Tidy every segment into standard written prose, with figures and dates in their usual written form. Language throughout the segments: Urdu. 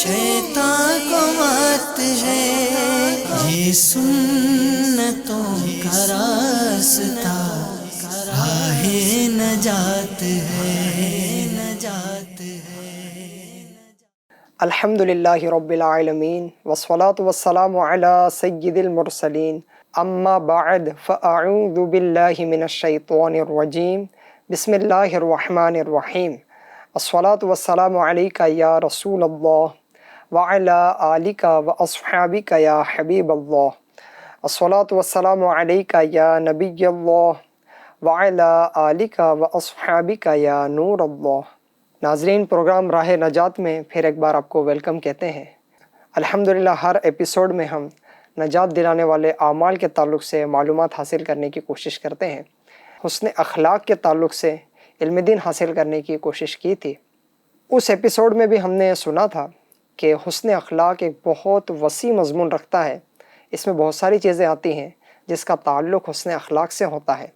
شیطان کو مت ہے یہ سنتوں کا راستہ، راہ نجات ہے، نجات ہے۔ الحمدللہ رب العالمین والصلاة والسلام علی سید المرسلین، اما بعد فاعوذ باللہ من الشیطان الرجیم، بسم اللہ الرحمن الرحیم۔ الصلاة والسلام علیک یا رسول اللہ وعلی آلک واصحابک یا حبیب اللہ، الصلاة والسلام علیک یا نبی اللہ وعلی آلک واصحابک یا نور اللہ۔ ناظرین، پروگرام راہ نجات میں پھر ایک بار آپ کو ویلکم کہتے ہیں۔ الحمدللہ ہر ایپیسوڈ میں ہم نجات دلانے والے اعمال کے تعلق سے معلومات حاصل کرنے کی کوشش کرتے ہیں۔ حسن اخلاق کے تعلق سے علم دین حاصل کرنے کی کوشش کی تھی۔ اس ایپیسوڈ میں بھی ہم نے سنا تھا کہ حسن اخلاق ایک بہت وسیع مضمون رکھتا ہے۔ اس میں بہت ساری چیزیں آتی ہیں جس کا تعلق حسن اخلاق سے ہوتا ہے۔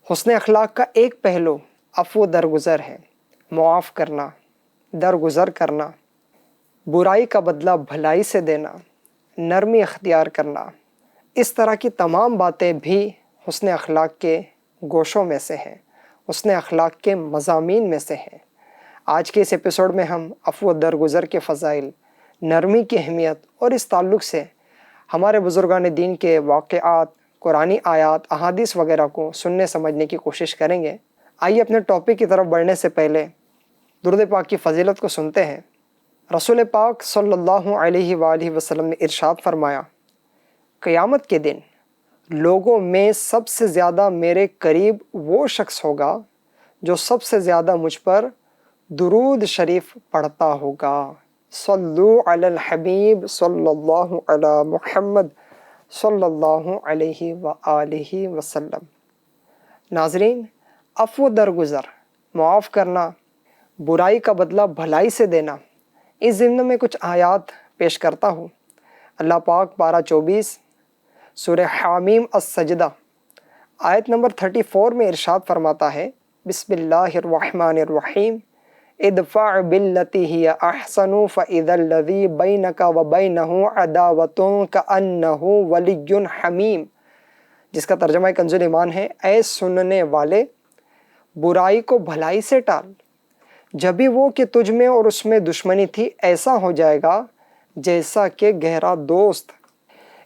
حسن اخلاق کا ایک پہلو عفو درگزر ہے، معاف کرنا، درگزر کرنا، برائی کا بدلہ بھلائی سے دینا، نرمی اختیار کرنا۔ اس طرح کی تمام باتیں بھی حسن اخلاق کے گوشوں میں سے ہیں، حسن اخلاق کے مضامین میں سے ہیں۔ آج کے اس ایپیسوڈ میں ہم عفو درگزر کے فضائل، نرمی کی اہمیت اور اس تعلق سے ہمارے بزرگان دین کے واقعات، قرآنی آیات، احادیث وغیرہ کو سننے سمجھنے کی کوشش کریں گے۔ آئیے اپنے ٹاپک کی طرف بڑھنے سے پہلے درود پاک کی فضیلت کو سنتے ہیں۔ رسول پاک صلی اللہ علیہ وآلہ وسلم نے ارشاد فرمایا، قیامت کے دن لوگوں میں سب سے زیادہ میرے قریب وہ شخص ہوگا جو سب سے زیادہ مجھ پر درود شریف پڑھتا ہوگا۔ صلو علی الحبیب صلی اللہ علی محمد صلی اللہ علیہ وآلہ وسلم۔ ناظرین، عفو درگزر، معاف کرنا، برائی کا بدلہ بھلائی سے دینا، اس ضمن میں کچھ آیات پیش کرتا ہوں۔ اللہ پاک پارہ 24 سورہ حامیم السجدہ آیت نمبر 34 میں ارشاد فرماتا ہے، بسم اللہ الرحمن الرحیم، ادفع باللتی ہی احسن فاذا الذی بینک وبینہ عداوۃ کأنہ ولی حمیم، جس کا ترجمہ کنز ایمان ہے، اے سننے والے، برائی کو بھلائی سے ٹال، جبھی وہ کہ تجھ میں اور اس میں دشمنی تھی ایسا ہو جائے گا جیسا کہ گہرا دوست۔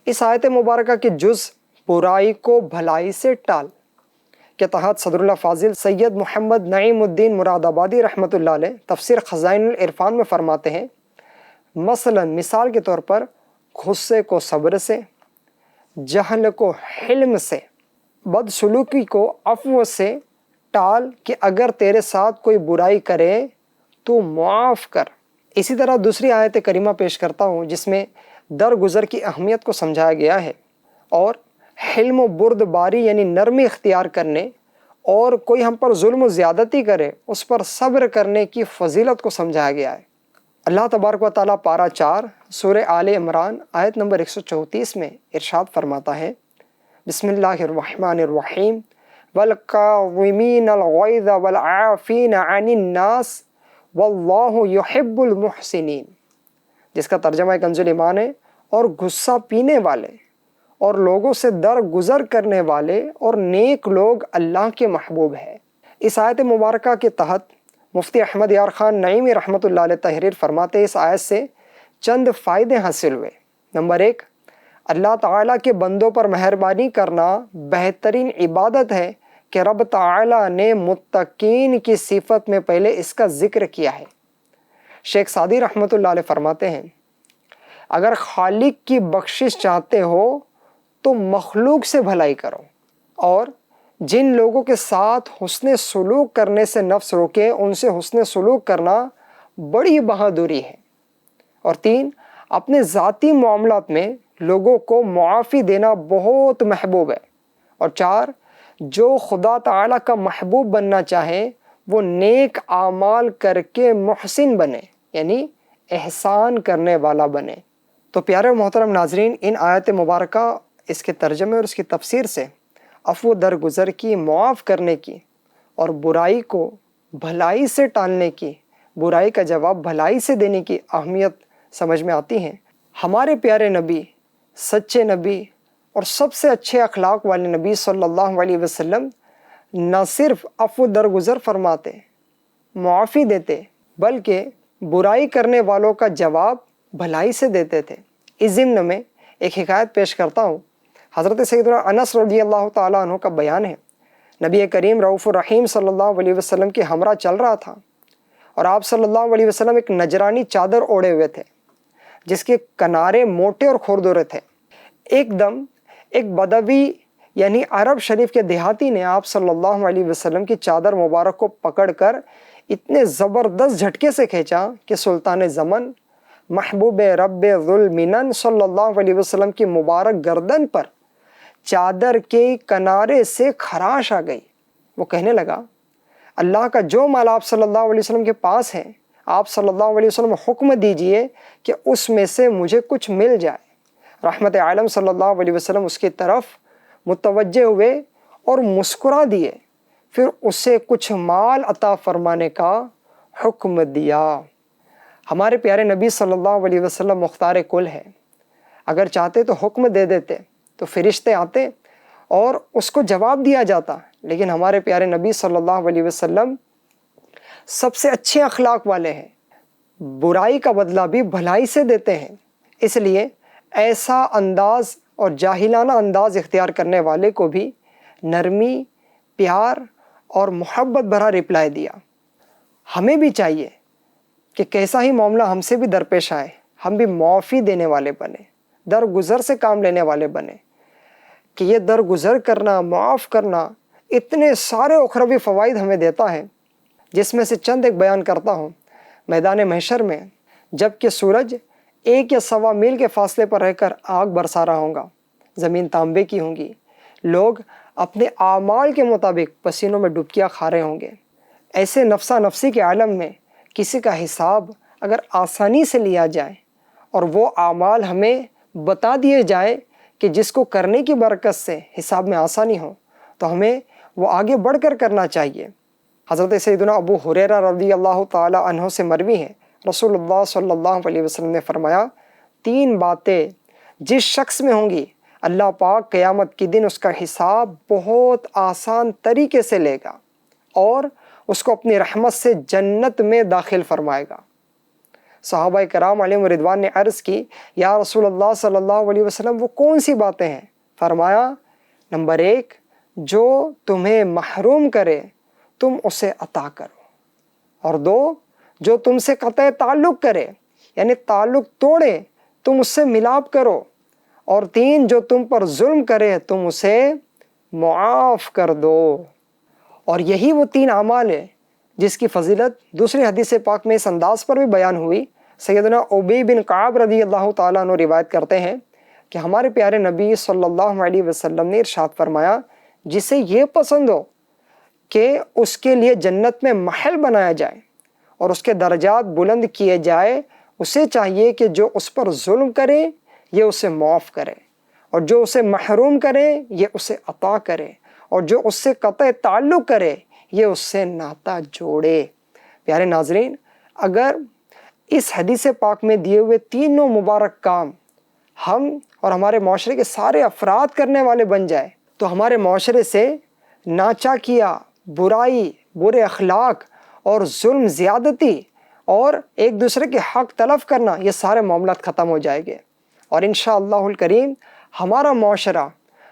اس آیت مبارکہ کے جز برائی کو بھلائی سے ٹال کے تحت صدر اللہ فاضل سید محمد نعیم الدین مراد آبادی رحمۃ اللہ علیہ تفسیر خزائن العرفان میں فرماتے ہیں، مثال کے طور پر غصے کو صبر سے، جہل کو حلم سے، بدسلوکی کو عفو سے ٹال کہ اگر تیرے ساتھ کوئی برائی کرے تو معاف کر۔ اسی طرح دوسری آیت کریمہ پیش کرتا ہوں جس میں درگزر کی اہمیت کو سمجھایا گیا ہے اور حلم و بردباری یعنی نرمی اختیار کرنے اور کوئی ہم پر ظلم و زیادتی کرے اس پر صبر کرنے کی فضیلت کو سمجھایا گیا ہے۔ اللہ تبارک و تعالیٰ پارہ 4 سورہ آل عمران آیت نمبر 134 میں ارشاد فرماتا ہے، بسم اللہ الرحمن الرحیم، والکاظمین الغیظ والعافین عن الناس واللہ یحب المحسنین، جس کا ترجمہ کنز ایمان ہے، اور غصہ پینے والے اور لوگوں سے درگزر کرنے والے اور نیک لوگ اللہ کے محبوب ہے۔ اس آیت مبارکہ کے تحت مفتی احمد یار خان نعیمی رحمۃ اللہ علیہ تحریر فرماتے اس آیت سے چند فائدے حاصل ہوئے۔ نمبر 1، اللہ تعالیٰ کے بندوں پر مہربانی کرنا بہترین عبادت ہے کہ رب تعالیٰ نے متقین کی صفت میں پہلے اس کا ذکر کیا ہے۔ شیخ سعدی رحمۃ اللہ علیہ فرماتے ہیں، اگر خالق کی بخشش چاہتے ہو تو مخلوق سے بھلائی کرو، اور جن لوگوں کے ساتھ حسن سلوک کرنے سے نفس روکے ان سے حسن سلوک کرنا بڑی بہادری ہے۔ اور 3، اپنے ذاتی معاملات میں لوگوں کو معافی دینا بہت محبوب ہے۔ اور 4، جو خدا تعالیٰ کا محبوب بننا چاہے وہ نیک اعمال کر کے محسن بنے، یعنی احسان کرنے والا بنے۔ تو پیارے و محترم ناظرین، ان آیت مبارکہ، اس کے ترجمے اور اس کی تفسیر سے عفو درگزر کی، معاف کرنے کی اور برائی کو بھلائی سے ٹالنے کی، برائی کا جواب بھلائی سے دینے کی اہمیت سمجھ میں آتی ہیں۔ ہمارے پیارے نبی، سچے نبی اور سب سے اچھے اخلاق والے نبی صلی اللہ علیہ وسلم نہ صرف عفو درگزر فرماتے، معافی دیتے، بلکہ برائی کرنے والوں کا جواب بھلائی سے دیتے تھے۔ اس ضمن میں ایک حکایت پیش کرتا ہوں۔ حضرت سیدنا انس رضی اللہ تعالیٰ عنہ کا بیان ہے، نبی کریم رؤوف الرحیم صلی اللہ علیہ وسلم کے ہمراہ چل رہا تھا اور آپ صلی اللہ علیہ وسلم ایک نجرانی چادر اوڑے ہوئے تھے جس کے کنارے موٹے اور کھردرے تھے۔ ایک دم ایک بدوی یعنی عرب شریف کے دیہاتی نے آپ صلی اللہ علیہ وسلم کی چادر مبارک کو پکڑ کر اتنے زبردست جھٹکے سے کھینچا کہ سلطان زمن محبوب رب ذوالمنن صلی اللہ علیہ وسلم کی مبارک گردن پر چادر کے کنارے سے خراش آ گئی۔ وہ کہنے لگا، اللہ کا جو مال آپ صلی اللہ علیہ وسلم کے پاس ہے، آپ صلی اللہ علیہ وسلم حکم دیجئے کہ اس میں سے مجھے کچھ مل جائے۔ رحمت عالم صلی اللہ علیہ وسلم اس کی طرف متوجہ ہوئے اور مسکرا دیے، پھر اسے کچھ مال عطا فرمانے کا حکم دیا۔ ہمارے پیارے نبی صلی اللہ علیہ وسلم مختار کل ہے، اگر چاہتے تو حکم دے دیتے تو فرشتے آتے اور اس کو جواب دیا جاتا، لیکن ہمارے پیارے نبی صلی اللہ علیہ وسلم سب سے اچھے اخلاق والے ہیں، برائی کا بدلہ بھی بھلائی سے دیتے ہیں۔ اس لیے ایسا انداز اور جاہلانہ انداز اختیار کرنے والے کو بھی نرمی، پیار اور محبت بھرا رپلائی دیا۔ ہمیں بھی چاہیے کہ کیسا ہی معاملہ ہم سے بھی درپیش آئے، ہم بھی معافی دینے والے بنے، درگزر سے کام لینے والے بنے، کہ یہ درگزر کرنا، معاف کرنا اتنے سارے اخروی فوائد ہمیں دیتا ہے، جس میں سے چند ایک بیان کرتا ہوں۔ میدان محشر میں جب کہ سورج 1 یا 1.25 میل کے فاصلے پر رہ کر آگ برسا رہا ہوگا، زمین تانبے کی ہوں گی، لوگ اپنے اعمال کے مطابق پسینوں میں ڈبکیاں کھا رہے ہوں گے۔ ایسے نفسا نفسی کے عالم میں کسی کا حساب اگر آسانی سے لیا جائے اور وہ اعمال ہمیں بتا دیے جائے کہ جس کو کرنے کی برکت سے حساب میں آسانی ہو، تو ہمیں وہ آگے بڑھ کر کرنا چاہیے۔ حضرت سیدنا ابو ہریرہ رضی اللہ تعالی عنہ سے مروی ہے، رسول اللہ صلی اللہ علیہ وسلم نے فرمایا، 3 باتیں جس شخص میں ہوں گی، اللہ پاک قیامت کے دن اس کا حساب بہت آسان طریقے سے لے گا اور اس کو اپنی رحمت سے جنت میں داخل فرمائے گا۔ صحابہ کرام علیہم رضوان نے عرض کی، یا رسول اللہ صلی اللہ علیہ وسلم وہ کون سی باتیں ہیں؟ فرمایا، نمبر 1، جو تمہیں محروم کرے تم اسے عطا کرو، اور 2، جو تم سے قطع تعلق کرے یعنی تعلق توڑے تم اس سے ملاپ کرو، اور 3، جو تم پر ظلم کرے تم اسے معاف کر دو۔ اور یہی وہ 3 اعمال ہے جس کی فضیلت دوسری حدیث پاک میں اس انداز پر بھی بیان ہوئی۔ سیدنا ابی بن کعب رضی اللہ تعالیٰ عنہ روایت کرتے ہیں کہ ہمارے پیارے نبی صلی اللہ علیہ وسلم نے ارشاد فرمایا، جسے یہ پسند ہو کہ اس کے لیے جنت میں محل بنایا جائے اور اس کے درجات بلند کیے جائے، اسے چاہیے کہ جو اس پر ظلم کرے یہ اسے معاف کرے، اور جو اسے محروم کرے یہ اسے عطا کرے، اور جو اس سے قطع تعلق کرے یہ اس سے ناتا جوڑے۔ پیارے ناظرین، اگر اس حدیث پاک میں دیے ہوئے 3 مبارک کام ہم اور ہمارے معاشرے کے سارے افراد کرنے والے بن جائے تو ہمارے معاشرے سے ناچاکیہ، برائی، برے اخلاق اور ظلم، زیادتی اور ایک دوسرے کے حق تلف کرنا، یہ سارے معاملات ختم ہو جائیں گے، اور انشاءاللہ الکریم ہمارا معاشرہ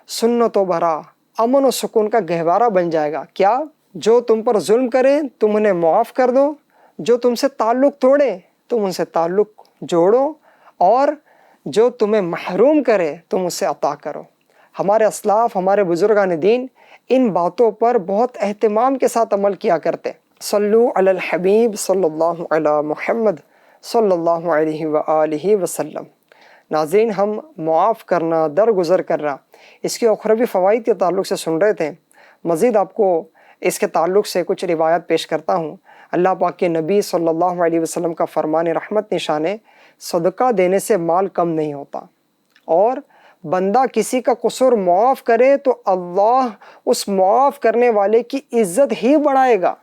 سنتوں بھرا، امن و سکون کا گہوارہ بن جائے گا۔ کیا؟ جو تم پر ظلم کرے تم انہیں معاف کر دو، جو تم سے تعلق توڑے تم ان سے تعلق جوڑو، اور جو تمہیں محروم کرے تم اسے عطا کرو۔ ہمارے اسلاف، ہمارے بزرگان دین ان باتوں پر بہت اہتمام کے ساتھ عمل کیا کرتے۔ صلو علی الحبیب صلی اللہ علی محمد صلی اللہ علیہ وآلہ وسلم۔ ناظرین، ہم معاف کرنا، درگزر کرنا، اس کے اخروی فوائد کے تعلق سے سن رہے تھے۔ مزید آپ کو اس کے تعلق سے کچھ روایات پیش کرتا ہوں۔ اللہ پاک کے نبی صلی اللہ علیہ وسلم کا فرمان رحمت نشان ہے، صدقہ دینے سے مال کم نہیں ہوتا، اور بندہ کسی کا قصور معاف کرے تو اللہ اس معاف کرنے والے کی عزت ہی بڑھائے گا۔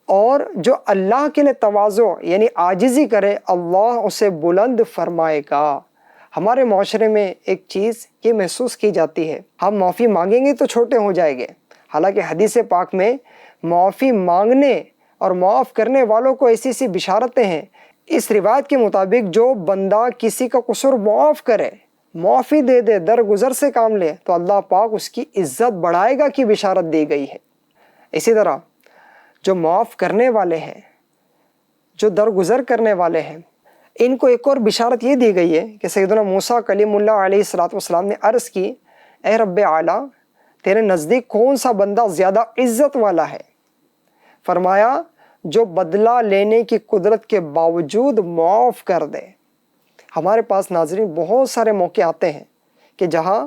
اور جو اللہ کے لیے تواضع یعنی عاجزی کرے اللہ اسے بلند فرمائے گا۔ ہمارے معاشرے میں ایک چیز یہ محسوس کی جاتی ہے، ہم معافی مانگیں گے تو چھوٹے ہو جائیں گے، حالانکہ حدیث پاک میں معافی مانگنے اور معاف کرنے والوں کو ایسی ایسی بشارتیں ہیں۔ اس روایت کے مطابق جو بندہ کسی کا قصور معاف کرے، معافی دے دے، درگزر سے کام لے، تو اللہ پاک اس کی عزت بڑھائے گا کی بشارت دی گئی ہے۔ اسی طرح جو معاف کرنے والے ہیں، جو درگزر کرنے والے ہیں، ان کو ایک اور بشارت یہ دی گئی ہے کہ سیدنا موسیٰ کلیم اللہ علیہ السلام نے عرض کی، اے رب اعلیٰ، تیرے نزدیک کون سا بندہ زیادہ عزت والا ہے؟ فرمایا جو بدلہ لینے کی قدرت کے باوجود معاف کر دے۔ ہمارے پاس ناظرین بہت سارے موقع آتے ہیں کہ جہاں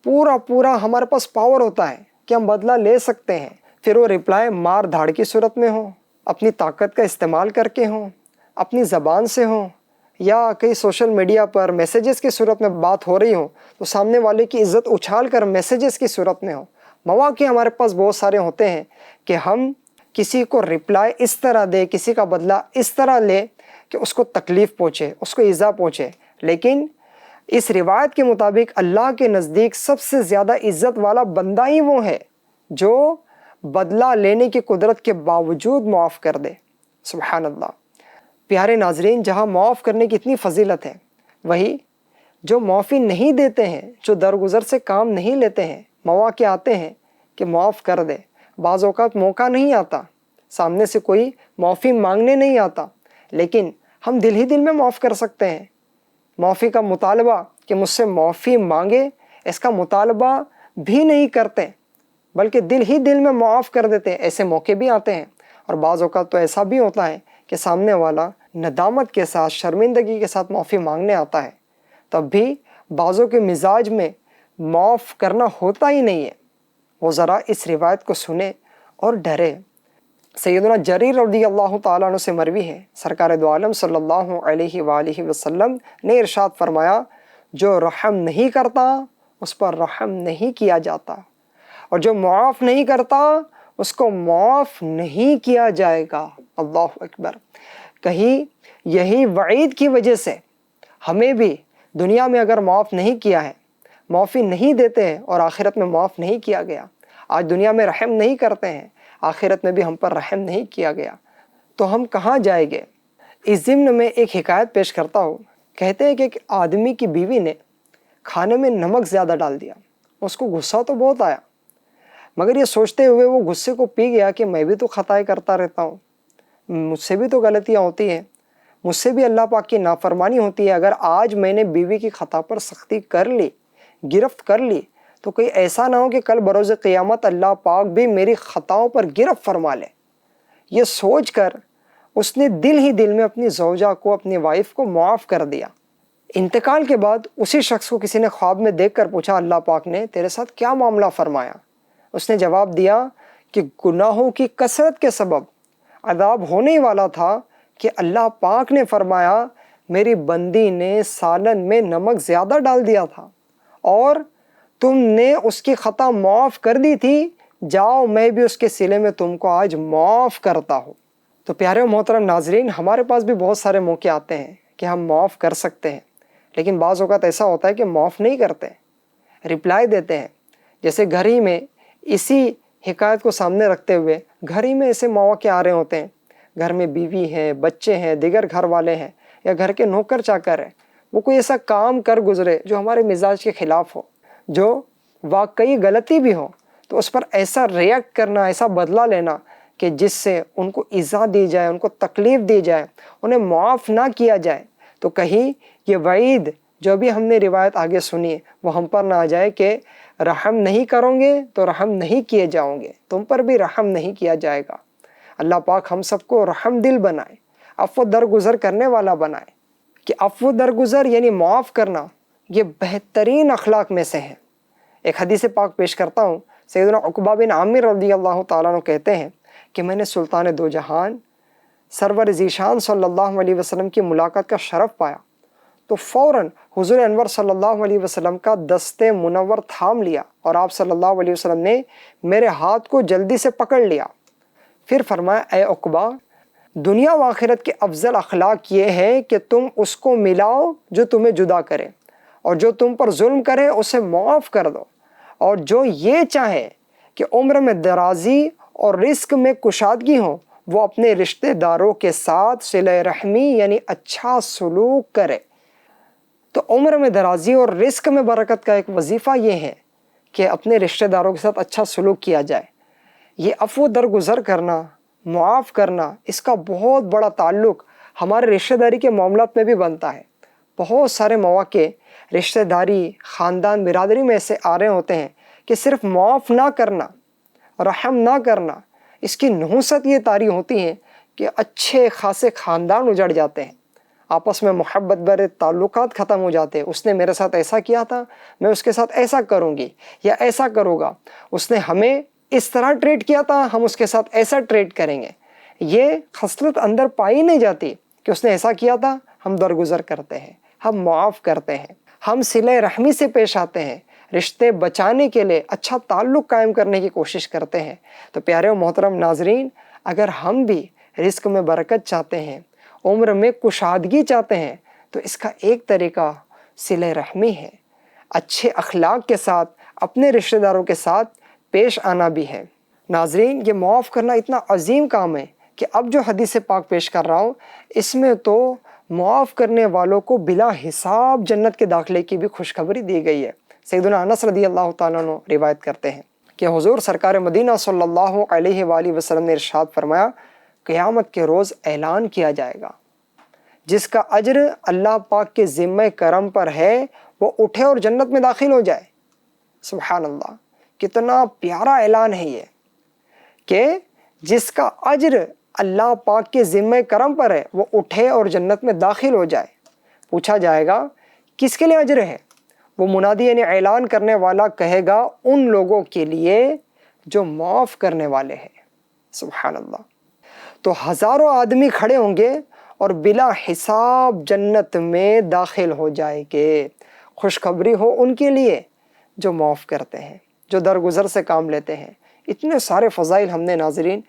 پورا ہمارے پاس پاور ہوتا ہے کہ ہم بدلہ لے سکتے ہیں، پھر وہ رپلائی مار دھاڑ کی صورت میں ہو، اپنی طاقت کا استعمال کر کے ہوں، اپنی زبان سے ہوں، یا کئی سوشل میڈیا پر میسیجز کی صورت میں بات ہو رہی ہوں تو سامنے والے کی عزت اچھال کر میسیجز کی صورت میں ہو۔ مواقع ہمارے پاس بہت سارے ہوتے ہیں کہ ہم کسی کو رپلائی اس طرح دے، کسی کا بدلہ اس طرح لے کہ اس کو تکلیف پہنچے، اس کو ایذا پہنچے، لیکن اس روایت کے مطابق اللہ کے نزدیک سب سے زیادہ عزت والا بندہ ہی وہ ہے جو بدلہ لینے کی قدرت کے باوجود معاف کر دے۔ سبحان اللہ۔ پیارے ناظرین، جہاں معاف کرنے کی اتنی فضیلت ہے، وہی جو معافی نہیں دیتے ہیں، جو درگزر سے کام نہیں لیتے ہیں، مواقع آتے ہیں کہ معاف کر دے، بعض اوقات موقع نہیں آتا، سامنے سے کوئی معافی مانگنے نہیں آتا، لیکن ہم دل ہی دل میں معاف کر سکتے ہیں۔ معافی کا مطالبہ کہ مجھ سے معافی مانگے، اس کا مطالبہ بھی نہیں کرتے، بلکہ دل ہی دل میں معاف کر دیتے ہیں۔ ایسے موقع بھی آتے ہیں، اور بعض اوقات تو ایسا بھی ہوتا ہے کہ سامنے والا ندامت کے ساتھ، شرمندگی کے ساتھ معافی مانگنے آتا ہے، تب بھی بعضوں کے مزاج میں معاف کرنا ہوتا ہی نہیں ہے۔ وہ ذرا اس روایت کو سنے اور ڈرے۔ سیدنا جریر رضی اللہ تعالیٰ عنہ سے مروی ہے، سرکار دو عالم صلی اللہ علیہ وآلہ وسلم نے ارشاد فرمایا، جو رحم نہیں کرتا اس پر رحم نہیں کیا جاتا، اور جو معاف نہیں کرتا اس کو معاف نہیں کیا جائے گا۔ اللہ اکبر۔ کہیں یہی وعید کی وجہ سے ہمیں بھی دنیا میں اگر معاف نہیں کیا ہے، معافی نہیں دیتے ہیں اور آخرت میں معاف نہیں کیا گیا، آج دنیا میں رحم نہیں کرتے ہیں، آخرت میں بھی ہم پر رحم نہیں کیا گیا، تو ہم کہاں جائیں گے؟ اس ضمن میں ایک حکایت پیش کرتا ہوں۔ کہتے ہیں کہ ایک آدمی کی بیوی نے کھانے میں نمک زیادہ ڈال دیا، اس کو غصہ تو بہت آیا، مگر یہ سوچتے ہوئے وہ غصے کو پی گیا کہ میں بھی تو خطائیں کرتا رہتا ہوں، مجھ سے بھی تو غلطیاں ہوتی ہیں، مجھ سے بھی اللہ پاک کی نافرمانی ہوتی ہے، اگر آج میں نے بیوی کی خطا پر سختی کر لی، گرفت کر لی، تو کوئی ایسا نہ ہو کہ کل بروز قیامت اللہ پاک بھی میری خطاؤں پر گرفت فرما لے۔ یہ سوچ کر اس نے دل ہی دل میں اپنی زوجہ کو، اپنی وائف کو معاف کر دیا۔ انتقال کے بعد اسی شخص کو کسی نے خواب میں دیکھ کر پوچھا، اللہ پاک نے تیرے ساتھ کیا معاملہ فرمایا؟ اس نے جواب دیا کہ گناہوں کی کثرت کے سبب عذاب ہونے ہی والا تھا کہ اللہ پاک نے فرمایا میری بندی نے سالن میں نمک زیادہ ڈال دیا تھا اور تم نے اس کی خطا معاف کر دی تھی، جاؤ میں بھی اس کے صلے میں تم کو آج معاف کرتا ہوں۔ تو پیارے و محترم ناظرین، ہمارے پاس بھی بہت سارے موقع آتے ہیں کہ ہم معاف کر سکتے ہیں، لیکن بعض اوقات ایسا ہوتا ہے کہ معاف نہیں کرتے، رپلائی دیتے ہیں۔ جیسے گھر ہی میں اسی حکایت کو سامنے رکھتے ہوئے گھر ہی میں ایسے مواقع آ رہے ہوتے ہیں، گھر میں بیوی ہے، بچے ہیں، دیگر گھر والے ہیں، یا گھر کے نوکر چاکر ہیں، وہ کوئی ایسا کام کر گزرے جو ہمارے مزاج کے خلاف ہو، جو واقعی غلطی بھی ہو، تو اس پر ایسا ریئیکٹ کرنا، ایسا بدلہ لینا کہ جس سے ان کو ایذا دی جائے، ان کو تکلیف دی جائے، انہیں معاف نہ کیا جائے، تو کہیں یہ وعید جو ابھی ہم نے روایت آگے سنی وہ ہم پر نہ آ جائے کہ رحم نہیں کرو گے تو رحم نہیں کیے جاؤ گے، تم پر بھی رحم نہیں کیا جائے گا۔ اللہ پاک ہم سب کو رحم دل بنائے، عفو درگزر کرنے والا بنائے، کہ عفو درگزر یعنی معاف کرنا یہ بہترین اخلاق میں سے ہے۔ ایک حدیث پاک پیش کرتا ہوں، سیدنا عقبہ بن عامر رضی اللہ تعالیٰ عنہ کہتے ہیں کہ میں نے سلطان دو جہان سرور ذیشان صلی اللہ علیہ وسلم کی ملاقات کا شرف پایا تو فوراً حضور انور صلی اللہ علیہ وسلم کا دست منور تھام لیا، اور آپ صلی اللہ علیہ وسلم نے میرے ہاتھ کو جلدی سے پکڑ لیا، پھر فرمایا اے عقبہ دنیا و آخرت کے افضل اخلاق یہ ہے کہ تم اس کو ملاؤ جو تمہیں جدا کرے، اور جو تم پر ظلم کرے اسے معاف کر دو، اور جو یہ چاہے کہ عمر میں درازی اور رزق میں کشادگی ہو وہ اپنے رشتہ داروں کے ساتھ صلہ رحمی یعنی اچھا سلوک کرے۔ تو عمر میں درازی اور رزق میں برکت کا ایک وظیفہ یہ ہے کہ اپنے رشتہ داروں کے ساتھ اچھا سلوک کیا جائے۔ یہ عفو درگزر کرنا، معاف کرنا، اس کا بہت بڑا تعلق ہمارے رشتہ داری کے معاملات میں بھی بنتا ہے۔ بہت سارے مواقع رشتہ داری، خاندان، برادری میں ایسے آ رہے ہوتے ہیں کہ صرف معاف نہ کرنا، رحم نہ کرنا، اس کی نحوست یہ طاری ہوتی ہیں کہ اچھے خاصے خاندان اجڑ جاتے ہیں، آپس میں محبت بھرے تعلقات ختم ہو جاتے ہیں۔ اس نے میرے ساتھ ایسا کیا تھا، میں اس کے ساتھ ایسا کروں گی یا ایسا کروں گا، اس نے ہمیں اس طرح ٹریٹ کیا تھا، ہم اس کے ساتھ ایسا ٹریٹ کریں گے۔ یہ خصلت اندر پائی نہیں جاتی کہ اس نے ایسا کیا تھا، ہم درگزر کرتے ہیں، ہم معاف کرتے ہیں، ہم صلہ رحمی سے پیش آتے ہیں، رشتے بچانے کے لیے اچھا تعلق قائم کرنے کی کوشش کرتے ہیں۔ تو پیارے و محترم ناظرین، اگر ہم بھی رزق میں برکت چاہتے ہیں، عمر میں کشادگی چاہتے ہیں، تو اس کا ایک طریقہ صلہ رحمی ہے، اچھے اخلاق کے ساتھ اپنے رشتہ داروں کے ساتھ پیش آنا بھی ہے۔ ناظرین، یہ معاف کرنا اتنا عظیم کام ہے کہ اب جو حدیث پاک پیش کر رہا ہوں اس میں تو معاف کرنے والوں کو بلا حساب جنت کے داخلے کی بھی خوشخبری دی گئی ہے۔ سیدنا انس رضی اللہ تعالیٰ عنہ روایت کرتے ہیں کہ حضور سرکار مدینہ صلی اللہ علیہ وآلہ وسلم نے ارشاد فرمایا، قیامت کے روز اعلان کیا جائے گا، جس کا اجر اللہ پاک کے ذمہ کرم پر ہے وہ اٹھے اور جنت میں داخل ہو جائے۔ سبحان اللہ، کتنا پیارا اعلان ہے یہ کہ جس کا اجر اللہ پاک کے ذمہ کرم پر ہے وہ اٹھے اور جنت میں داخل ہو جائے۔ پوچھا جائے گا کس کے لیے اجر ہے؟ وہ منادی یعنی اعلان کرنے والا کہے گا ان لوگوں کے لیے جو معاف کرنے والے ہیں۔ سبحان اللہ۔ تو ہزاروں آدمی کھڑے ہوں گے اور بلا حساب جنت میں داخل ہو جائے گے۔ خوشخبری ہو ان کے لیے جو معاف کرتے ہیں، جو درگزر سے کام لیتے ہیں۔ اتنے سارے فضائل ہم نے ناظرین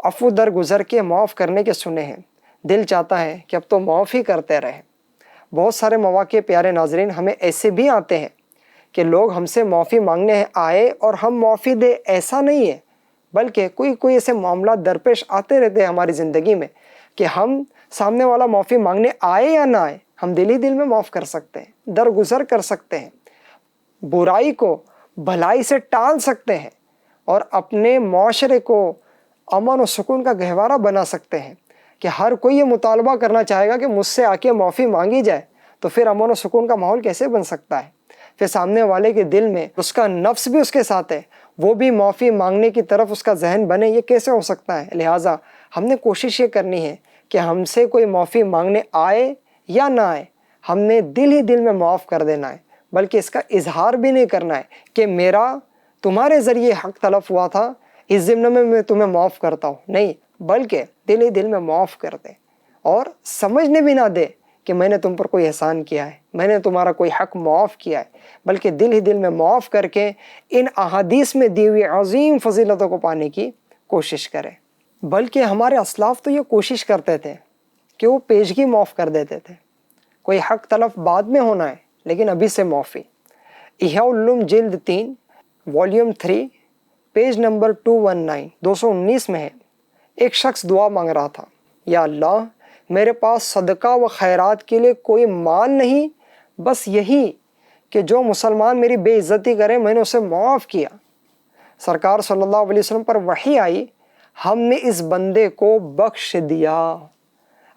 عفو درگزر کے معاف کرنے کے سنے ہیں، دل چاہتا ہے کہ اب تو معاف ہی کرتے رہیں۔ بہت سارے مواقع پیارے ناظرین ہمیں ایسے بھی آتے ہیں کہ لوگ ہم سے معافی مانگنے آئے اور ہم معافی دے، ایسا نہیں ہے، بلکہ کوئی ایسے معاملات درپیش آتے رہتے ہیں ہماری زندگی میں کہ ہم سامنے والا معافی مانگنے آئے یا نہ آئے، ہم دل ہی دل میں معاف کر سکتے ہیں، درگزر کر سکتے ہیں، برائی کو بھلائی سے ٹال سکتے ہیں اور اپنے معاشرے کو امن و سکون کا گہوارہ بنا سکتے ہیں کہ ہر کوئی یہ مطالبہ کرنا چاہے گا کہ مجھ سے آ کے معافی مانگی جائے، تو پھر امن و سکون کا ماحول کیسے بن سکتا ہے؟ پھر سامنے والے کے دل میں اس کا نفس بھی اس کے ساتھ ہے، وہ بھی معافی مانگنے کی طرف اس کا ذہن بنے، یہ کیسے ہو سکتا ہے؟ لہٰذا ہم نے کوشش یہ کرنی ہے کہ ہم سے کوئی معافی مانگنے آئے یا نہ آئے، ہم نے دل ہی دل میں معاف کر دینا ہے، بلکہ اس کا اظہار بھی نہیں کرنا ہے کہ میرا تمہارے ذریعے حق تلف ہوا تھا، اس ضمن میں تمہیں معاف کرتا ہوں، نہیں، بلکہ دل ہی دل میں معاف کر دے اور سمجھنے بھی نہ دے کہ میں نے تم پر کوئی احسان کیا ہے، میں نے تمہارا کوئی حق معاف کیا ہے، بلکہ دل ہی دل میں معاف کر کے ان احادیث میں دی ہوئی عظیم فضیلتوں کو پانے کی کوشش کرے۔ بلکہ ہمارے اسلاف تو یہ کوشش کرتے تھے کہ وہ پیشگی معاف کر دیتے تھے، کوئی حق تلف بعد میں ہونا ہے لیکن ابھی سے معافی۔ احیاء العلوم جلد 3 والیوم 3 پیج نمبر 219 میں ہے، ایک شخص دعا مانگ رہا تھا، یا اللہ میرے پاس صدقہ و خیرات کے لیے کوئی مال نہیں، بس یہی کہ جو مسلمان میری بے عزتی کرے میں نے اسے معاف کیا۔ سرکار صلی اللہ علیہ وسلم پر وحی آئی، ہم نے اس بندے کو بخش دیا۔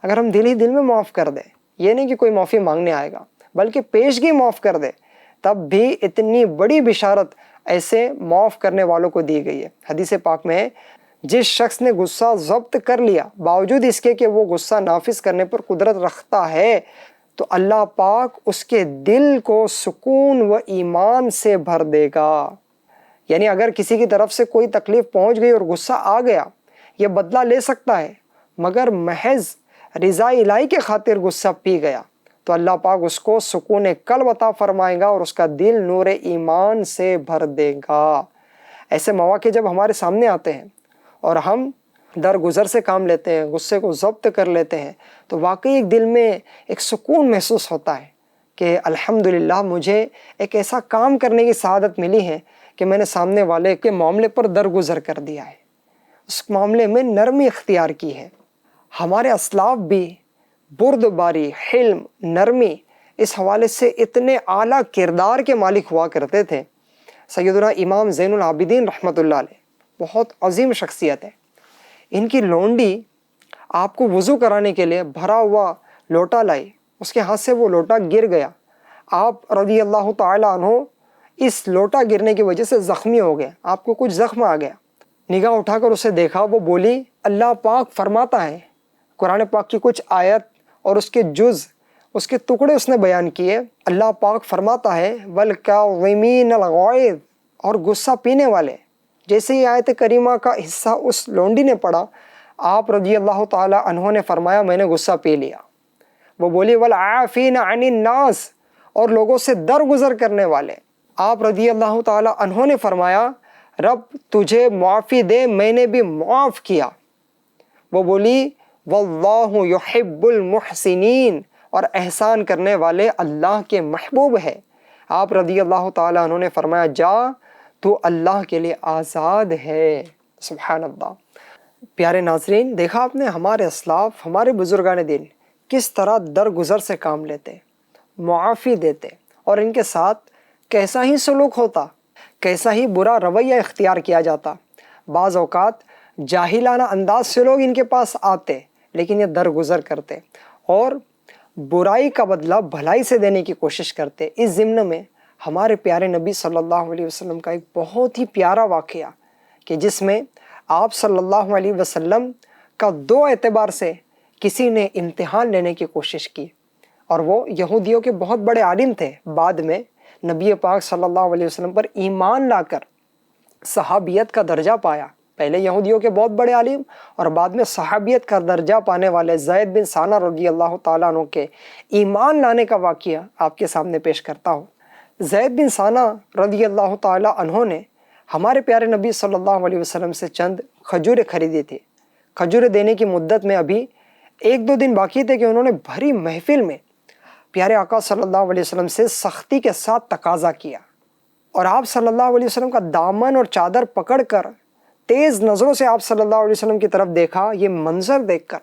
اگر ہم دل ہی دل میں معاف کر دیں، یہ نہیں کہ کوئی معافی مانگنے آئے گا، بلکہ پیشگی معاف کر دے، تب بھی اتنی بڑی بشارت ایسے معاف کرنے والوں کو دی گئی ہے۔ حدیث پاک میں جس شخص نے غصہ ضبط کر لیا باوجود اس کے کہ وہ غصہ نافذ کرنے پر قدرت رکھتا ہے، تو اللہ پاک اس کے دل کو سکون و ایمان سے بھر دے گا۔ یعنی اگر کسی کی طرف سے کوئی تکلیف پہنچ گئی اور غصہ آ گیا، یہ بدلہ لے سکتا ہے، مگر محض رضا الہی کے خاطر غصہ پی گیا تو اللہ پاک اس کو سکون قلب عطا فرمائے گا اور اس کا دل نور ایمان سے بھر دے گا۔ ایسے مواقع جب ہمارے سامنے آتے ہیں اور ہم درگزر سے کام لیتے ہیں، غصے کو ضبط کر لیتے ہیں، تو واقعی ایک دل میں ایک سکون محسوس ہوتا ہے کہ الحمدللہ مجھے ایک ایسا کام کرنے کی سعادت ملی ہے کہ میں نے سامنے والے کے معاملے پر درگزر کر دیا ہے، اس معاملے میں نرمی اختیار کی ہے۔ ہمارے اسلاف بھی بردباری، حلم، نرمی اس حوالے سے اتنے اعلیٰ کردار کے مالک ہوا کرتے تھے۔ سیدنا امام زین العابدین رحمۃ اللہ علیہ بہت عظیم شخصیت ہے۔ ان کی لونڈی آپ کو وضو کرانے کے لیے بھرا ہوا لوٹا لائی، اس کے ہاتھ سے وہ لوٹا گر گیا، آپ رضی اللہ تعالی عنہ اس لوٹا گرنے کی وجہ سے زخمی ہو گئے، آپ کو کچھ زخم آ گیا، نگاہ اٹھا کر اسے دیکھا، وہ بولی اللہ پاک فرماتا ہے، قرآن پاک کی کچھ آیت اور اس کے جز، اس کے ٹکڑے اس نے بیان کیے، اللہ پاک فرماتا ہے وَالْكَاظِمِينَ الْغَيْظَ، اور غصہ پینے والے۔ جیسے ہی آیت کریمہ کا حصہ اس لونڈی نے پڑھا، آپ رضی اللہ تعالی عنہ نے فرمایا میں نے غصہ پی لیا۔ وہ بولی وَالْعَافِينَ عَنِ النَّاسِ، اور لوگوں سے درگزر کرنے والے۔ آپ رضی اللہ تعالی عنہ نے فرمایا رب تجھے معافی دے، میں نے بھی معاف کیا۔ وہ بولی واللہ یحب المحسنین، اور احسان کرنے والے اللہ کے محبوب ہے۔ آپ رضی اللہ تعالیٰ عنہ نے فرمایا جا تو اللہ کے لیے آزاد ہے۔ سبحان اللہ۔ پیارے ناظرین، دیکھا آپ نے ہمارے اسلاف، ہمارے بزرگان دین کس طرح درگزر سے کام لیتے، معافی دیتے، اور ان کے ساتھ کیسا ہی سلوک ہوتا، کیسا ہی برا رویہ اختیار کیا جاتا۔ بعض اوقات جاہلانہ انداز سے لوگ ان کے پاس آتے، لیکن یہ درگزر کرتے اور برائی کا بدلہ بھلائی سے دینے کی کوشش کرتے۔ اس ضمن میں ہمارے پیارے نبی صلی اللہ علیہ وسلم کا ایک بہت ہی پیارا واقعہ کہ جس میں آپ صلی اللہ علیہ وسلم کا دو اعتبار سے کسی نے امتحان لینے کی کوشش کی، اور وہ یہودیوں کے بہت بڑے عالم تھے، بعد میں نبی پاک صلی اللہ علیہ وسلم پر ایمان لا کر صحابیت کا درجہ پایا۔ پہلے یہودیوں کے بہت بڑے عالم اور بعد میں صحابیت کا درجہ پانے والے زید بن ثانہ رضی اللہ تعالیٰ عنہ کے ایمان لانے کا واقعہ آپ کے سامنے پیش کرتا ہوں۔ زید بن ثانہ رضی اللہ تعالیٰ عنہ نے ہمارے پیارے نبی صلی اللہ علیہ وسلم سے چند کھجوریں خریدی تھی۔ کھجوریں دینے کی مدت میں ابھی 1-2 دن باقی تھے کہ انہوں نے بھری محفل میں پیارے آقا صلی اللہ علیہ وسلم سے سختی کے ساتھ تقاضا کیا، اور آپ صلی اللہ علیہ وسلم کا دامن اور چادر پکڑ کر تیز نظروں سے آپ صلی اللہ علیہ وسلم کی طرف دیکھا۔ یہ منظر دیکھ کر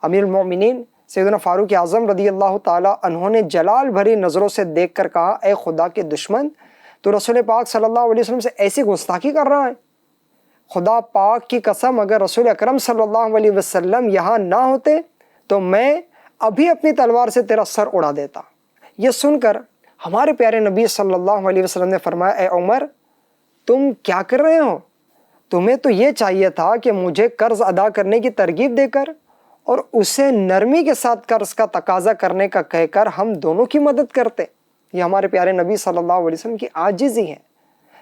امیر المومنین سیدنا فاروق اعظم رضی اللہ تعالیٰ عنہ نے جلال بھری نظروں سے دیکھ کر کہا اے خدا کے دشمن، تو رسول پاک صلی اللہ علیہ وسلم سے ایسی گستاخی کر رہا ہے؟ خدا پاک کی قسم اگر رسول اکرم صلی اللہ علیہ وسلم یہاں نہ ہوتے تو میں ابھی اپنی تلوار سے تیرا سر اڑا دیتا۔ یہ سن کر ہمارے پیارے نبی صلی اللہ علیہ وسلم نے فرمایا اے عمر، تم کیا کر رہے ہو؟ تمہیں تو یہ چاہیے تھا کہ مجھے قرض ادا کرنے کی ترغیب دے کر اور اسے نرمی کے ساتھ قرض کا تقاضا کرنے کا کہہ کر ہم دونوں کی مدد کرتے۔ یہ ہمارے پیارے نبی صلی اللہ علیہ وسلم کی عاجزی ہے۔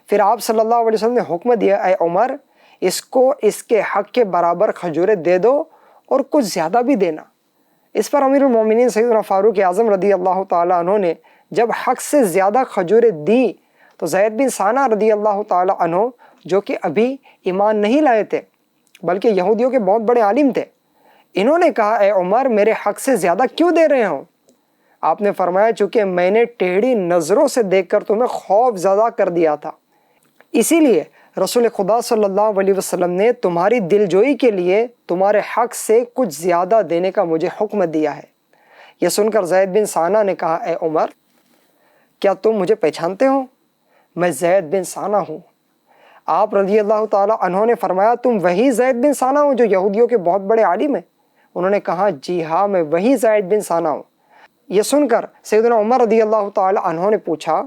پھر آپ صلی اللہ علیہ وسلم نے حکم دیا اے عمر، اس کو اس کے حق کے برابر کھجوریں دے دو اور کچھ زیادہ بھی دینا۔ اس پر امیر المومنین سیدنا فاروق اعظم رضی اللہ تعالیٰ عنہ نے جب حق سے زیادہ کھجوریں دی تو زید بن ثانہ رضی اللہ تعالیٰ عنہ جو کہ ابھی ایمان نہیں لائے تھے بلکہ یہودیوں کے بہت بڑے عالم تھے، انہوں نے کہا اے عمر میرے حق سے زیادہ کیوں دے رہے ہو؟ آپ نے فرمایا چونکہ میں نے ٹیڑھی نظروں سے دیکھ کر تمہیں خوف زدہ کر دیا تھا، اسی لیے رسول خدا صلی اللہ علیہ وسلم نے تمہاری دلجوئی کے لیے تمہارے حق سے کچھ زیادہ دینے کا مجھے حکم دیا ہے۔ یہ سن کر زید بن ثانہ نے کہا اے عمر، کیا تم مجھے پہچانتے ہو؟ میں زید بن ثانہ ہوں۔ آپ رضی اللہ تعالیٰ عنہ نے فرمایا تم وہی زید بن ثانہ ہو جو یہودیوں کے بہت بڑے عالم ہیں؟ انہوں نے کہا جی ہاں میں وہی زید بن ثانہ ہوں۔ یہ سن کر سیدنا عمر رضی اللہ تعالیٰ عنہ نے پوچھا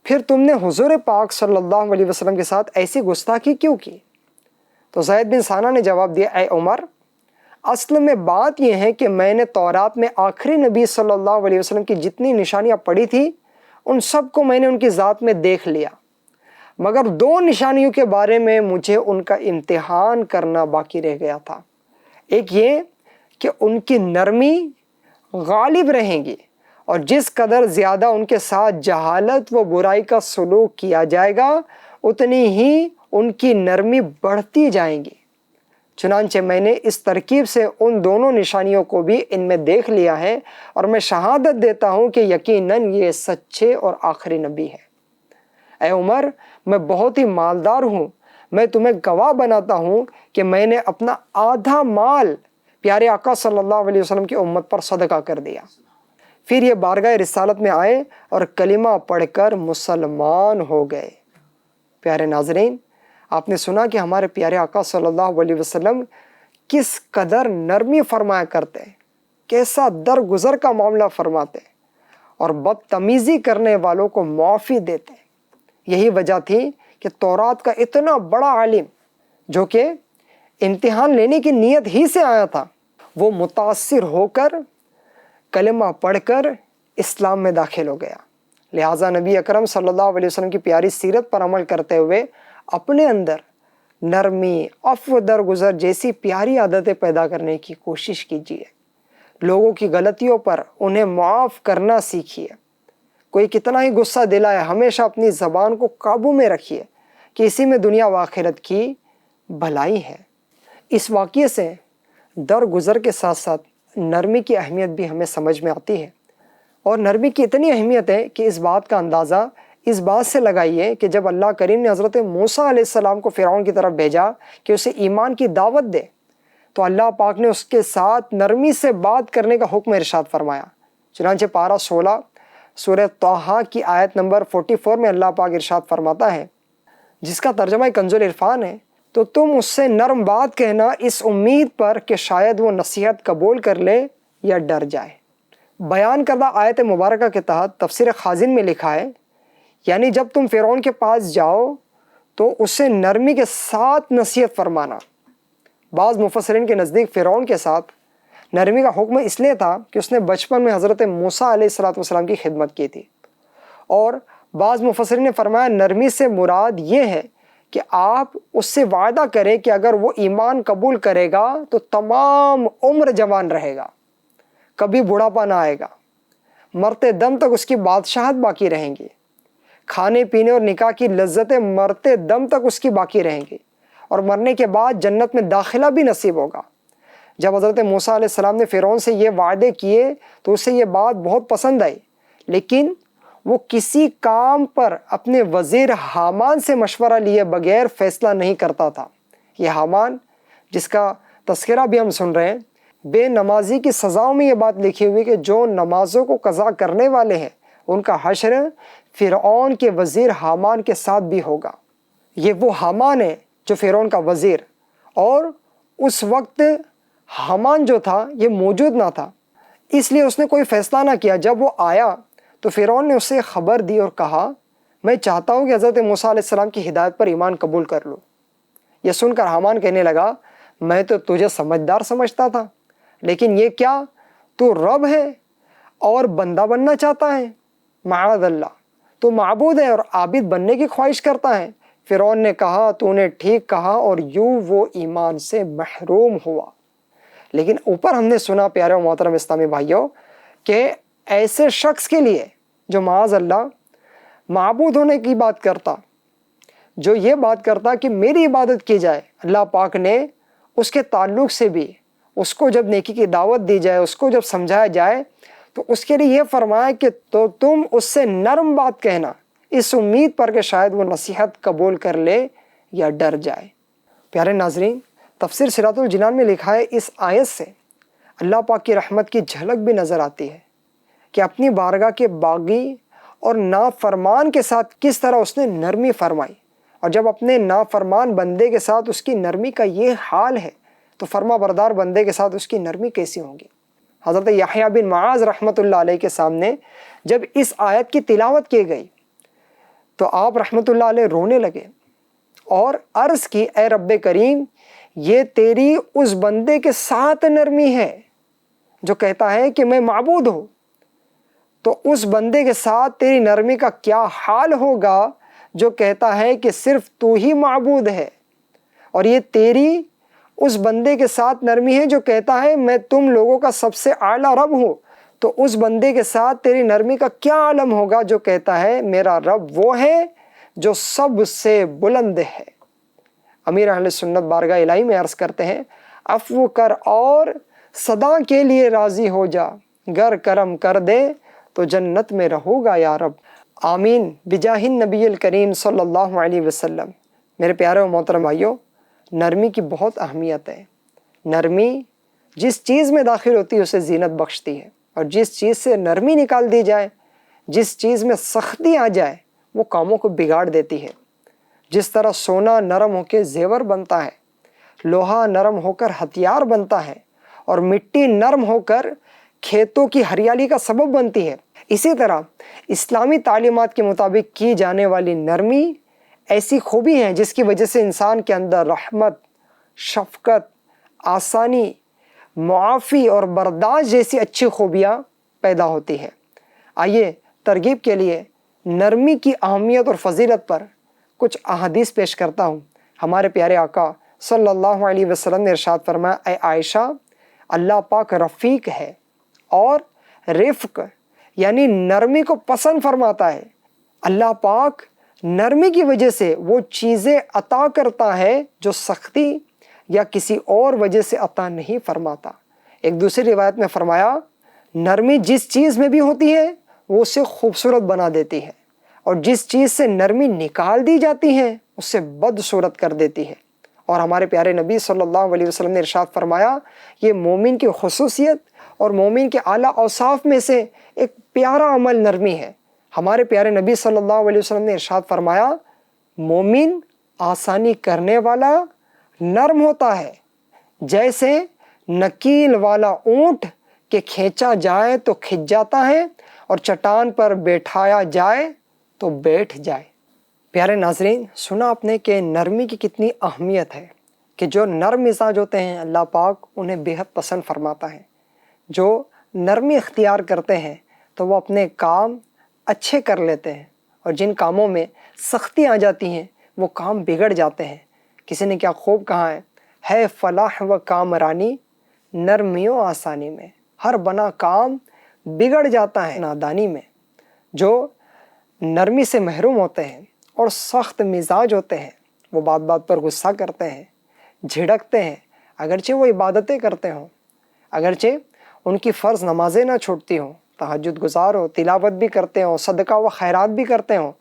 پھر تم نے حضور پاک صلی اللہ علیہ وسلم کے ساتھ ایسی گستاخی کیوں کی؟ تو زید بن ثانہ نے جواب دیا اے عمر، اصل میں بات یہ ہے کہ میں نے تورات میں آخری نبی صلی اللہ علیہ وسلم کی جتنی نشانیاں پڑھی تھی ان سب کو میں نے ان کی ذات میں دیکھ لیا، مگر 2 نشانیوں کے بارے میں مجھے ان کا امتحان کرنا باقی رہ گیا تھا۔ ایک یہ کہ ان کی نرمی غالب رہیں گی، اور جس قدر زیادہ ان کے ساتھ جہالت و برائی کا سلوک کیا جائے گا اتنی ہی ان کی نرمی بڑھتی جائیں گی۔ چنانچہ میں نے اس ترکیب سے ان دونوں نشانیوں کو بھی ان میں دیکھ لیا ہے، اور میں شہادت دیتا ہوں کہ یقیناً یہ سچے اور آخری نبی ہے۔ اے عمر، میں بہت ہی مالدار ہوں، میں تمہیں گواہ بناتا ہوں کہ میں نے اپنا آدھا مال پیارے آقا صلی اللہ علیہ وسلم کی امت پر صدقہ کر دیا۔ پھر یہ بارگاہ رسالت میں آئے اور کلمہ پڑھ کر مسلمان ہو گئے۔ پیارے ناظرین، آپ نے سنا کہ ہمارے پیارے آقا صلی اللہ علیہ وسلم کس قدر نرمی فرمایا کرتے، کیسا درگزر کا معاملہ فرماتے اور بدتمیزی کرنے والوں کو معافی دیتے۔ یہی وجہ تھی کہ تورات کا اتنا بڑا عالم، جو کہ امتحان لینے کی نیت ہی سے آیا تھا، وہ متاثر ہو کر کلمہ پڑھ کر اسلام میں داخل ہو گیا۔ لہٰذا نبی اکرم صلی اللہ علیہ وسلم کی پیاری سیرت پر عمل کرتے ہوئے اپنے اندر نرمی، عفو درگزر جیسی پیاری عادتیں پیدا کرنے کی کوشش کیجیے۔ لوگوں کی غلطیوں پر انہیں معاف کرنا سیکھیے۔ کوئی کتنا ہی غصہ دلائے، ہمیشہ اپنی زبان کو قابو میں رکھیے کہ اسی میں دنیا و آخرت کی بھلائی ہے۔ اس واقعے سے درگزر کے ساتھ ساتھ نرمی کی اہمیت بھی ہمیں سمجھ میں آتی ہے، اور نرمی کی اتنی اہمیت ہے کہ اس بات کا اندازہ اس بات سے لگائیے کہ جب اللہ کریم نے حضرت موسیٰ علیہ السلام کو فرعون کی طرف بھیجا کہ اسے ایمان کی دعوت دے، تو اللہ پاک نے اس کے ساتھ نرمی سے بات کرنے کا حکم ارشاد فرمایا۔ چنانچہ پارہ 16 سورہ طٰہٰ کی آیت نمبر 44 میں اللہ پاک ارشاد فرماتا ہے، جس کا ترجمہ کنز العرفان ہے، تو تم اس سے نرم بات کہنا اس امید پر کہ شاید وہ نصیحت قبول کر لے یا ڈر جائے۔ بیان کردہ آیت مبارکہ کے تحت تفسیر خازن میں لکھا ہے، یعنی جب تم فرعون کے پاس جاؤ تو اسے نرمی کے ساتھ نصیحت فرمانا۔ بعض مفسرین کے نزدیک فرعون کے ساتھ نرمی کا حکم اس لیے تھا کہ اس نے بچپن میں حضرت موسیٰ علیہ السلام کی خدمت کی تھی، اور بعض مفسرین نے فرمایا نرمی سے مراد یہ ہے کہ آپ اس سے وعدہ کریں کہ اگر وہ ایمان قبول کرے گا تو تمام عمر جوان رہے گا، کبھی بڑھاپا نہ آئے گا، مرتے دم تک اس کی بادشاہت باقی رہیں گی، کھانے پینے اور نکاح کی لذتیں مرتے دم تک اس کی باقی رہیں گی، اور مرنے کے بعد جنت میں داخلہ بھی نصیب ہوگا۔ جب حضرت موسیٰ علیہ السلام نے فرعون سے یہ وعدے کیے تو اسے یہ بات بہت پسند آئی، لیکن وہ کسی کام پر اپنے وزیر حامان سے مشورہ لیے بغیر فیصلہ نہیں کرتا تھا۔ یہ حامان، جس کا تذکرہ بھی ہم سن رہے ہیں، بے نمازی کی سزاؤں میں یہ بات لکھی ہوئی کہ جو نمازوں کو قضا کرنے والے ہیں ان کا حشر فرعون کے وزیر حامان کے ساتھ بھی ہوگا۔ یہ وہ حامان ہے جو فرعون کا وزیر، اور اس وقت حامان جو تھا یہ موجود نہ تھا، اس لیے اس نے کوئی فیصلہ نہ کیا۔ جب وہ آیا تو فرعون نے اسے خبر دی اور کہا، میں چاہتا ہوں کہ حضرت موسیٰ علیہ السلام کی ہدایت پر ایمان قبول کر لوں۔ یہ سن کر حامان کہنے لگا، میں تو تجھے سمجھدار سمجھتا تھا، لیکن یہ کیا تو رب ہے اور بندہ بننا چاہتا ہے؟ معاذ اللہ، تو معبود ہے اور عابد بننے کی خواہش کرتا ہے۔ فرعون نے کہا، تو نے ٹھیک کہا، اور یوں وہ ایمان سے محروم ہوا۔ لیکن اوپر ہم نے سنا پیارے و محترم اسلامی بھائیوں کہ ایسے شخص کے لیے جو معاذ اللہ معبود ہونے کی بات کرتا، جو یہ بات کرتا کہ میری عبادت کی جائے، اللہ پاک نے اس کے تعلق سے بھی اس کو جب نیکی کی دعوت دی جائے، اس کو جب سمجھایا جائے، تو اس کے لیے یہ فرمایا کہ تو تم اس سے نرم بات کہنا اس امید پر کہ شاید وہ نصیحت قبول کر لے یا ڈر جائے۔ پیارے ناظرین، تفسیر صراط الجنان میں لکھا ہے، اس آیت سے اللہ پاک کی رحمت کی جھلک بھی نظر آتی ہے کہ اپنی بارگاہ کے باغی اور نافرمان کے ساتھ کس طرح اس نے نرمی فرمائی، اور جب اپنے نافرمان بندے کے ساتھ اس کی نرمی کا یہ حال ہے تو فرما بردار بندے کے ساتھ اس کی نرمی کیسی ہوگی۔ حضرت یحییٰ بن معاذ رحمۃ اللہ علیہ کے سامنے جب اس آیت کی تلاوت کی گئی تو آپ رحمۃ اللہ علیہ رونے لگے اور عرض کی، اے رب کریم، یہ تیری اس بندے کے ساتھ نرمی ہے جو کہتا ہے کہ میں معبود ہوں، تو اس بندے کے ساتھ تیری نرمی کا کیا حال ہوگا جو کہتا ہے کہ صرف تو ہی معبود ہے، اور یہ تیری اس بندے کے ساتھ نرمی ہے جو کہتا ہے میں تم لوگوں کا سب سے اعلیٰ رب ہوں، تو اس بندے کے ساتھ تیری نرمی کا کیا عالم ہوگا جو کہتا ہے میرا رب وہ ہے جو سب سے بلند ہے۔ امیر اہل سنت بارگاہ الہی میں عرض کرتے ہیں عفو کر اور سدا کے لیے راضی ہو جا، گر کرم کر دے تو جنت میں رہو گا یا رب۔ آمین بجاہ النبی الکریم صلی اللہ علیہ وسلم۔ میرے پیارے و محترم بھائیوں، نرمی کی بہت اہمیت ہے۔ نرمی جس چیز میں داخل ہوتی ہے اسے زینت بخشتی ہے، اور جس چیز سے نرمی نکال دی جائے، جس چیز میں سختی آ جائے، وہ کاموں کو بگاڑ دیتی ہے۔ جس طرح سونا نرم ہو کے زیور بنتا ہے، لوہا نرم ہو کر ہتھیار بنتا ہے، اور مٹی نرم ہو کر کھیتوں کی ہریالی کا سبب بنتی ہے، اسی طرح اسلامی تعلیمات کے مطابق کی جانے والی نرمی ایسی خوبی ہے جس کی وجہ سے انسان کے اندر رحمت، شفقت، آسانی، معافی اور برداشت جیسی اچھی خوبیاں پیدا ہوتی ہیں۔ آئیے ترغیب کے لیے نرمی کی اہمیت اور فضیلت پر کچھ احادیث پیش کرتا ہوں۔ ہمارے پیارے آقا صلی اللہ علیہ وسلم نے ارشاد فرمایا، اے عائشہ، اللہ پاک رفیق ہے اور رفق یعنی نرمی کو پسند فرماتا ہے۔ اللہ پاک نرمی کی وجہ سے وہ چیزیں عطا کرتا ہے جو سختی یا کسی اور وجہ سے عطا نہیں فرماتا۔ ایک دوسری روایت میں فرمایا، نرمی جس چیز میں بھی ہوتی ہے وہ اسے خوبصورت بنا دیتی ہے، اور جس چیز سے نرمی نکال دی جاتی ہے اسے بدصورت کر دیتی ہے۔ اور ہمارے پیارے نبی صلی اللہ علیہ وسلم نے ارشاد فرمایا، یہ مومن کی خصوصیت اور مومن کے اعلیٰ اوصاف میں سے ایک پیارا عمل نرمی ہے۔ ہمارے پیارے نبی صلی اللہ علیہ وسلم نے ارشاد فرمایا، مومن آسانی کرنے والا نرم ہوتا ہے، جیسے نکیل والا اونٹ کہ کھینچا جائے تو کھنچ جاتا ہے اور چٹان پر بیٹھایا جائے تو بیٹھ جائے۔ پیارے ناظرین، سنا آپ نے کہ نرمی کی کتنی اہمیت ہے، کہ جو نرم مزاج ہوتے ہیں اللہ پاک انہیں بے حد پسند فرماتا ہے۔ جو نرمی اختیار کرتے ہیں تو وہ اپنے کام اچھے کر لیتے ہیں، اور جن کاموں میں سختی آ جاتی ہیں وہ کام بگڑ جاتے ہیں۔ کسی نے کیا خوب کہا ہے فلاح و کامرانی نرمی و آسانی میں، ہر بنا کام بگڑ جاتا ہے نادانی میں۔ جو نرمی سے محروم ہوتے ہیں اور سخت مزاج ہوتے ہیں، وہ بات بات پر غصہ کرتے ہیں، جھڑکتے ہیں، اگرچہ وہ عبادتیں کرتے ہوں، اگرچہ ان کی فرض نمازیں نہ چھوٹتی ہوں، تہجد گزار ہو، تلاوت بھی کرتے ہوں، صدقہ و خیرات بھی کرتے ہوں،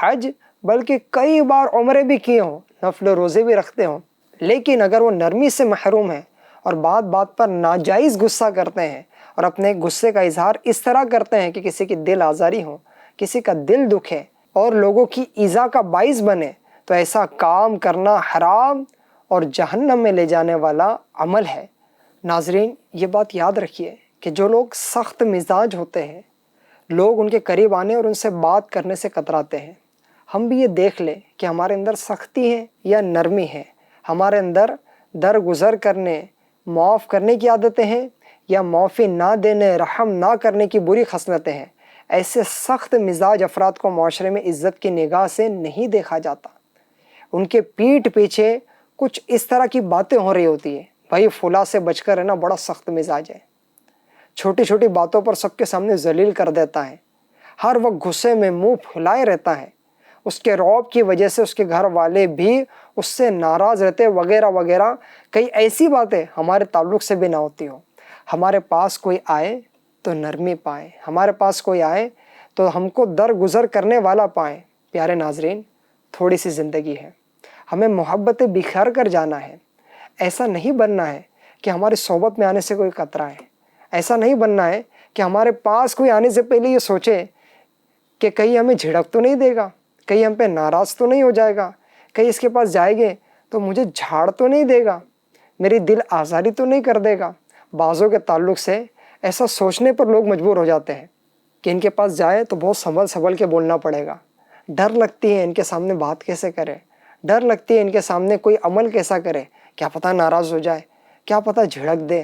حج بلکہ کئی بار عمرے بھی کیے ہوں، نفل و روزے بھی رکھتے ہوں، لیکن اگر وہ نرمی سے محروم ہیں اور بات بات پر ناجائز غصہ کرتے ہیں اور اپنے غصے کا اظہار اس طرح کرتے ہیں کہ کسی کی دل آزاری ہو، کسی کا دل دکھے اور لوگوں کی ایذا کا باعث بنے، تو ایسا کام کرنا حرام اور جہنم میں لے جانے والا عمل ہے۔ ناظرین، یہ بات یاد رکھیے کہ جو لوگ سخت مزاج ہوتے ہیں، لوگ ان کے قریب آنے اور ان سے بات کرنے سے کتراتے ہیں۔ ہم بھی یہ دیکھ لیں کہ ہمارے اندر سختی ہے یا نرمی ہے، ہمارے اندر درگزر کرنے، معاف کرنے کی عادتیں ہیں یا معافی نہ دینے، رحم نہ کرنے کی بری خصلتیں ہیں۔ ایسے سخت مزاج افراد کو معاشرے میں عزت کی نگاہ سے نہیں دیکھا جاتا۔ ان کے پیٹھ پیچھے کچھ اس طرح کی باتیں ہو رہی ہوتی ہیں، بھائی فلاں سے بچ کر رہنا، بڑا سخت مزاج ہے، چھوٹی چھوٹی باتوں پر سب کے سامنے ذلیل کر دیتا ہے، ہر وقت غصے میں منہ پھلائے رہتا ہے، اس کے رعب کی وجہ سے اس کے گھر والے بھی اس سے ناراض رہتے، وغیرہ وغیرہ۔ کئی ایسی باتیں ہمارے تعلق سے بھی نہ ہوتی ہوں۔ ہمارے پاس کوئی آئے تو نرمی پائیں، ہمارے پاس کوئی آئے تو ہم کو درگزر کرنے والا پائیں۔ پیارے ناظرین، تھوڑی سی زندگی ہے، ہمیں محبتیں بکھیر کر جانا ہے۔ ایسا نہیں بننا ہے کہ ہماری صحبت میں آنے سے کوئی کترائے، ایسا نہیں بننا ہے کہ ہمارے پاس کوئی آنے سے پہلے یہ سوچے کہ کہیں ہمیں جھڑک تو نہیں دے گا، کہیں ہم پہ ناراض تو نہیں ہو جائے گا، کہیں اس کے پاس جائیں گے تو مجھے جھاڑ تو نہیں دے گا، میری دل آزاری تو نہیں کر دے گا۔ بعضوں کے تعلق سے ایسا سوچنے پر لوگ مجبور ہو جاتے ہیں کہ ان کے پاس جائے تو بہت سنبھل کے بولنا پڑے گا، ڈر لگتی ہے ان کے سامنے بات کیسے کرے، ڈر لگتی ہے ان کے سامنے کوئی عمل کیسا کرے، کیا پتہ ناراض ہو جائے، کیا پتہ جھڑک دے،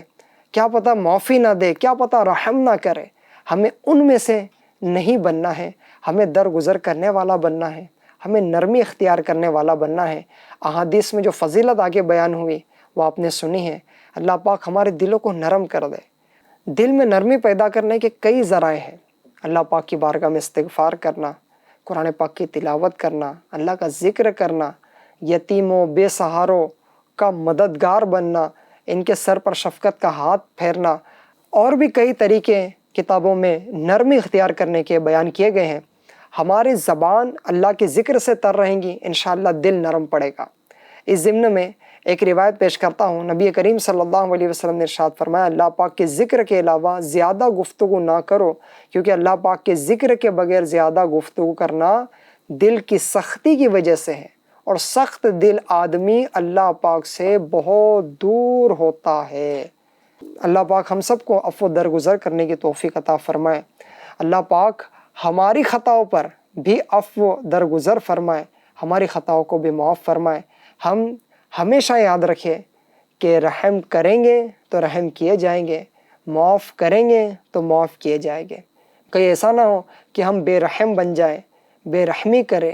کیا پتہ معافی نہ دے، کیا پتہ رحم نہ کرے۔ ہمیں ان میں سے نہیں بننا ہے، ہمیں درگزر کرنے والا بننا ہے، ہمیں نرمی اختیار کرنے والا بننا ہے۔ احادیث میں جو فضیلت آگے بیان ہوئی وہ آپ نے سنی ہے۔ اللہ پاک ہمارے دلوں کو نرم کر دے۔ دل میں نرمی پیدا کرنے کے کئی ذرائع ہیں۔ اللہ پاک کی بارگاہ میں استغفار کرنا، قرآن پاک کی تلاوت کرنا، اللہ کا ذکر کرنا، یتیموں بے سہاروں کا مددگار بننا، ان کے سر پر شفقت کا ہاتھ پھیرنا، اور بھی کئی طریقے کتابوں میں نرمی اختیار کرنے کے بیان کیے گئے ہیں۔ ہماری زبان اللہ کے ذکر سے تر رہیں گی، انشاءاللہ دل نرم پڑے گا۔ اس ضمن میں ایک روایت پیش کرتا ہوں، نبی کریم صلی اللہ علیہ وسلم نے ارشاد فرمایا، اللہ پاک کے ذکر کے علاوہ زیادہ گفتگو نہ کرو، کیونکہ اللہ پاک کے ذکر کے بغیر زیادہ گفتگو کرنا دل کی سختی کی وجہ سے ہے، اور سخت دل آدمی اللہ پاک سے بہت دور ہوتا ہے۔ اللہ پاک ہم سب کو عفو درگزر کرنے کی توفیق عطا فرمائے۔ اللہ پاک ہماری خطاؤں پر بھی عفو درگزر فرمائے، ہماری خطاؤں کو بھی معاف فرمائے۔ ہم ہمیشہ یاد رکھیں کہ رحم کریں گے تو رحم کیے جائیں گے، معاف کریں گے تو معاف کیے جائیں گے۔ کہیں ایسا نہ ہو کہ ہم بے رحم بن جائیں، بے رحمی کریں،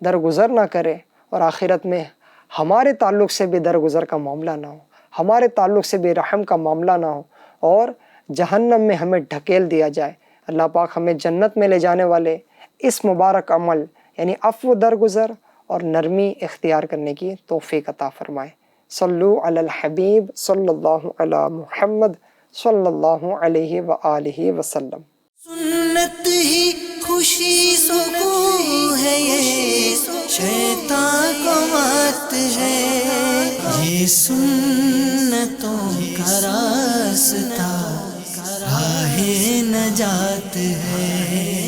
درگزر نہ کریں، اور آخرت میں ہمارے تعلق سے بھی درگزر کا معاملہ نہ ہو، ہمارے تعلق سے بھی رحم کا معاملہ نہ ہو، اور جہنم میں ہمیں ڈھکیل دیا جائے۔ اللہ پاک ہمیں جنت میں لے جانے والے اس مبارک عمل یعنی عفو درگزر اور نرمی اختیار کرنے کی توفیق عطا فرمائے۔ صلو علی الحبیب صلی اللہ علی محمد صلی اللہ علیہ وآلہ وسلم۔ سنت ہی خوشی سکون ہے، یہ شیطان کو مات ہے، یہ سنتوں کا راستہ راہ نجات ہے۔